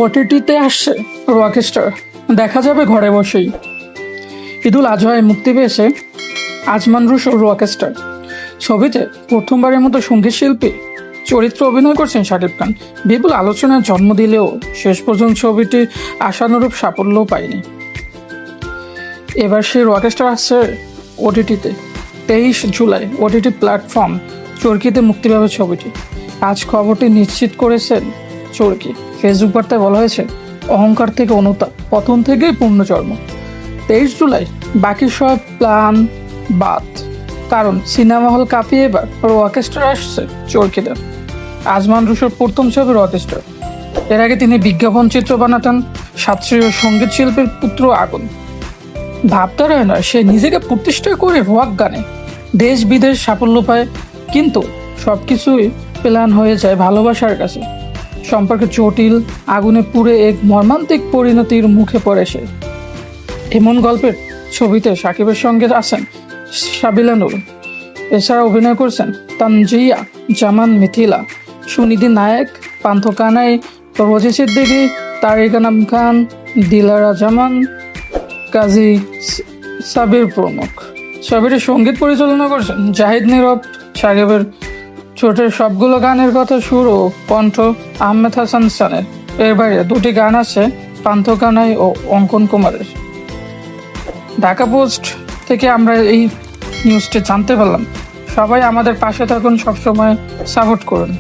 ওটিটিতে আসছে রকস্টার, দেখা যাবে ঘরে বসেই। ঈদুল আজহায় মুক্তি পেয়েছে আজমান রুশো রকস্টার ছবিতে প্রথমবারের মতো সঙ্গীত শিল্পী চরিত্রে অভিনয় করছেন শাকিব খান। বিপুল আলোচনার জন্ম দিলেও শেষ পর্যন্ত ছবিটি আশানুরূপ সাফল্য পায়নি। এবার সেই রকস্টার আসছে ওটিটিতে 23 জুলাই। ওটিটি প্ল্যাটফর্ম চরকিতে মুক্তি পাবে ছবিটি। আজ খবরটি নিশ্চিত করেছেন চরকি। ফেসবুক বার্তায় বলা হয়েছে, অহংকার থেকে অনুতাপ, পতন থেকেই পুণ্যজন্ম। 23 জুলাই বাকি সব প্ল্যান বাদ, কারণ সিনেমা হল কাঁপিয়ে এবার রকস্টার আসছে চরকিতে। আজমান রুশোর প্রথম ছবি রকস্টার। এর আগে তিনি বিজ্ঞাপন চিত্র বানাতেন। শাস্ত্রীয় সঙ্গীত শিল্পীর পুত্র আগুন। ভাবতে হয় না, সে নিজেকে প্রতিষ্ঠা করে রক গানে দেশ বিদেশ সাফল্য পায়, কিন্তু সবকিছুই প্ল্যান হয়ে যায় ভালোবাসার কাছে। সম্পর্কে জটিল আগুনে পুড়ে এক মর্মান্তিক পরিণতির মুখে পড়ে সে। এমন গল্পের ছবিতে শাকিবের সঙ্গে আছেন সাবিলা নূর। এছাড়া অভিনয় করছেন তানজিয়া জামান, মিথিলা, সুনিধি নায়ক, পান্থ কানাই, রোজি সিদ্দিকী, তারিক আনাম খান, দিলারা জামান, কাজী সাবির প্রমুখ। ছবিটির সঙ্গীত পরিচালনা করছেন জাহিদ নীরব। শাকিবের ছোটের সবগুলো গানের কথা সুর ও কণ্ঠ আহমেদ হাসান সানের। এর বাইরে 2টি গান আছে পান্থ কানাই ও অঙ্কন কুমারের। ঢাকা পোস্ট থেকে আমরা এই নিউজটি জানতে পারলাম। সবাই আমাদের পাশে থাকুন, সবসময় সাপোর্ট করুন।